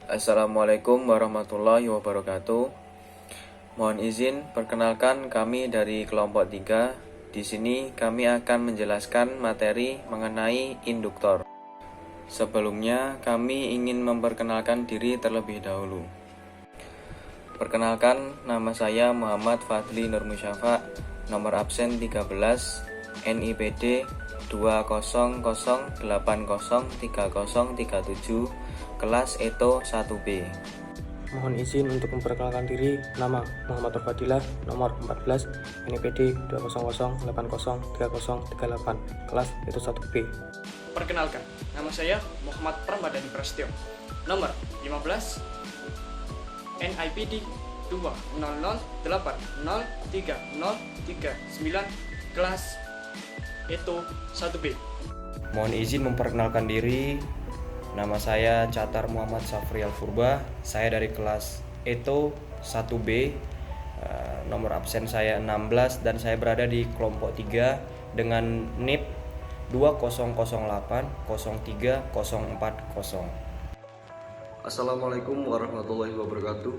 Assalamualaikum warahmatullahi wabarakatuh. Mohon izin, perkenalkan kami dari kelompok 3. Di sini kami akan menjelaskan materi mengenai induktor. Sebelumnya, kami ingin memperkenalkan diri terlebih dahulu. Perkenalkan, nama saya Muhammad Fadli Nur Musyafa, nomor absen 13, NIPD 20080303037, kelas ETO 1B. Mohon izin untuk memperkenalkan diri. Nama Muhammad Fadilah, nomor 14, NIPD 200803038, kelas ETO 1B. Perkenalkan, nama saya Muhammad Pramadani Prasetyo, nomor 15, NIPD 200803039, kelas ETO 1B. Mohon izin memperkenalkan diri. Nama saya Catar Muhammad Safrial Furba. Saya dari kelas ETO 1B. Nomor absen saya 16 dan saya berada di kelompok 3 dengan NIP 2008030440. Assalamualaikum warahmatullahi wabarakatuh.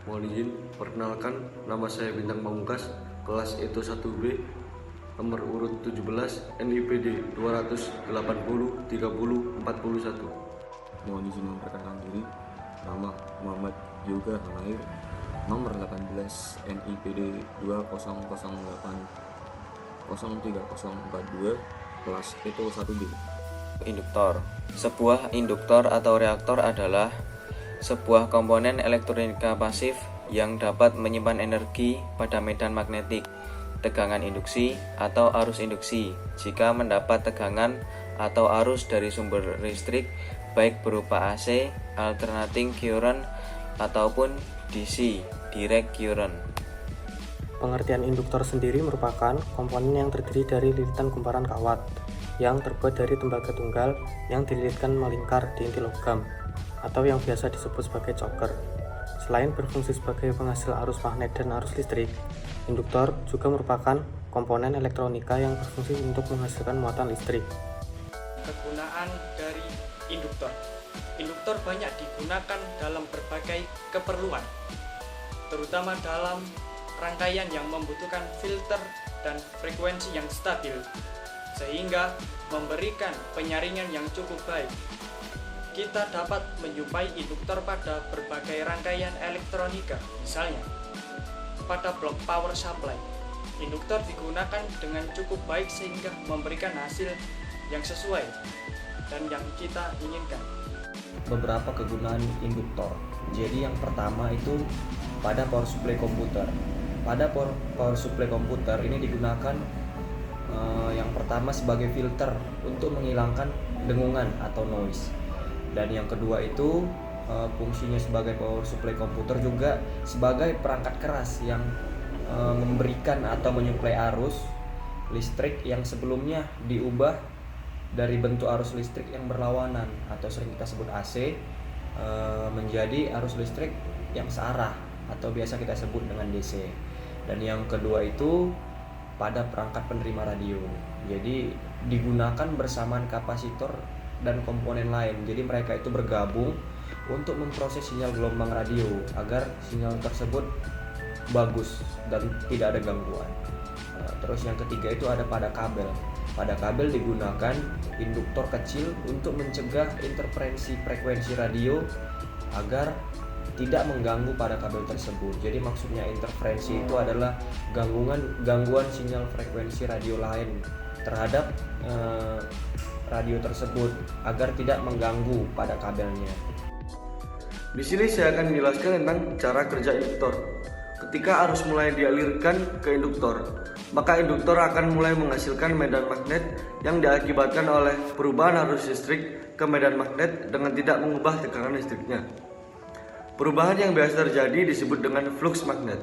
Mohon izin perkenalkan, nama saya Bintang Pamungkas, kelas ETO 1B, nomor urut 17, NIPD 200803041. Mohon izin memperkenalkan diri. Nama Muhammad Yoga Hamair, nomor 18, NIPD 200803042, kelas ETO 1B. Induktor. Sebuah induktor atau reaktor adalah sebuah komponen elektronika pasif yang dapat menyimpan energi pada medan magnetik, tegangan induksi atau arus induksi jika mendapat tegangan atau arus dari sumber listrik baik berupa AC, alternating current, ataupun DC, direct current. Pengertian induktor sendiri merupakan komponen yang terdiri dari lilitan kumparan kawat yang terbuat dari tembaga tunggal yang dililitkan melingkar di inti logam atau yang biasa disebut sebagai choker. Selain berfungsi sebagai penghasil arus magnet dan arus listrik, induktor juga merupakan komponen elektronika yang berfungsi untuk menghasilkan muatan listrik. Kegunaan dari induktor. Induktor banyak digunakan dalam berbagai keperluan, terutama dalam rangkaian yang membutuhkan filter dan frekuensi yang stabil, sehingga memberikan penyaringan yang cukup baik. Kita dapat menjumpai induktor pada berbagai rangkaian elektronika, misalnya pada blok power supply. Induktor digunakan dengan cukup baik sehingga memberikan hasil yang sesuai dan yang kita inginkan. Beberapa kegunaan induktor. Jadi yang pertama itu pada power supply komputer. Pada power supply komputer ini digunakan yang pertama sebagai filter untuk menghilangkan dengungan atau noise. Dan yang kedua itu fungsinya sebagai power supply komputer juga sebagai perangkat keras yang memberikan atau menyuplai arus listrik yang sebelumnya diubah dari bentuk arus listrik yang berlawanan atau sering kita sebut AC menjadi arus listrik yang searah atau biasa kita sebut dengan DC. Dan yang kedua itu pada perangkat penerima radio. Jadi digunakan bersamaan kapasitor dan komponen lain. Jadi mereka itu bergabung untuk memproses sinyal gelombang radio agar sinyal tersebut bagus dan tidak ada gangguan. Terus yang ketiga itu ada pada kabel. Pada kabel digunakan induktor kecil untuk mencegah interferensi frekuensi radio agar tidak mengganggu pada kabel tersebut. Jadi maksudnya interferensi itu adalah gangguan sinyal frekuensi radio lain terhadap radio tersebut agar tidak mengganggu pada kabelnya. Di sini saya akan menjelaskan tentang cara kerja induktor. Ketika arus mulai dialirkan ke induktor, maka induktor akan mulai menghasilkan medan magnet yang diakibatkan oleh perubahan arus listrik ke medan magnet dengan tidak mengubah tekanan listriknya. Perubahan yang biasa terjadi disebut dengan flux magnet.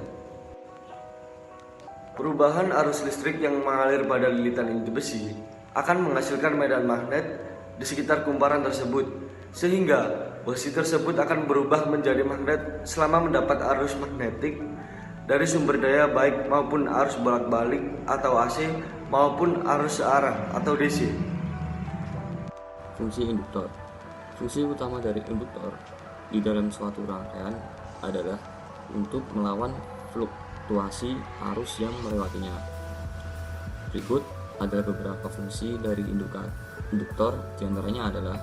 Perubahan arus listrik yang mengalir pada lilitan inti besi akan menghasilkan medan magnet di sekitar kumparan tersebut, sehingga besi tersebut akan berubah menjadi magnet selama mendapat arus magnetik dari sumber daya baik maupun arus bolak-balik atau AC maupun arus searah atau DC. Fungsi induktor. Fungsi utama dari induktor di dalam suatu rangkaian adalah untuk melawan fluktuasi arus yang melewatinya. Berikut adalah beberapa fungsi dari induktor, diantaranya adalah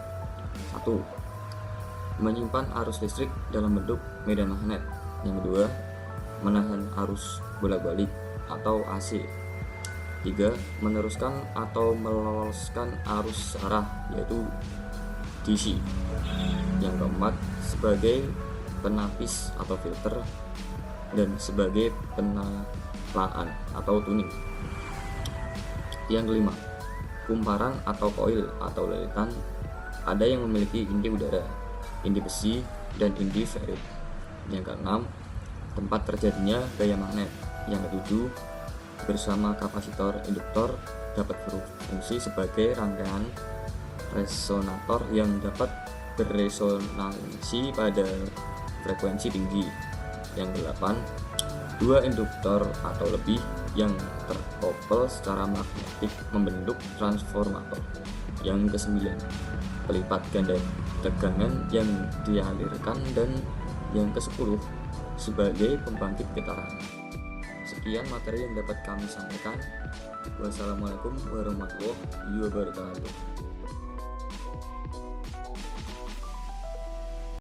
1. Menyimpan arus listrik dalam bentuk medan magnet. Yang kedua, menahan arus bolak-balik atau AC. 3. Meneruskan atau meloloskan arus arah, yaitu DC. Yang keempat, sebagai penapis atau filter, dan sebagai penalaan atau tuning. Yang kelima, kumparan atau koil atau lilitan. Ada yang memiliki inti udara, inti besi, dan inti ferrit. Yang keenam, tempat terjadinya gaya magnet. Yang ketujuh, bersama kapasitor induktor dapat berfungsi sebagai rangkaian resonator yang dapat berresonansi pada frekuensi tinggi. Yang kedelapan, dua induktor atau lebih yang terkopel secara magnetik membentuk transformator. Yang kesembilan, pelipat ganda tegangan yang dialirkan, dan yang ke-10 sebagai pembangkit getaran. Sekian materi yang dapat kami sampaikan. Wassalamualaikum warahmatullahi wabarakatuh.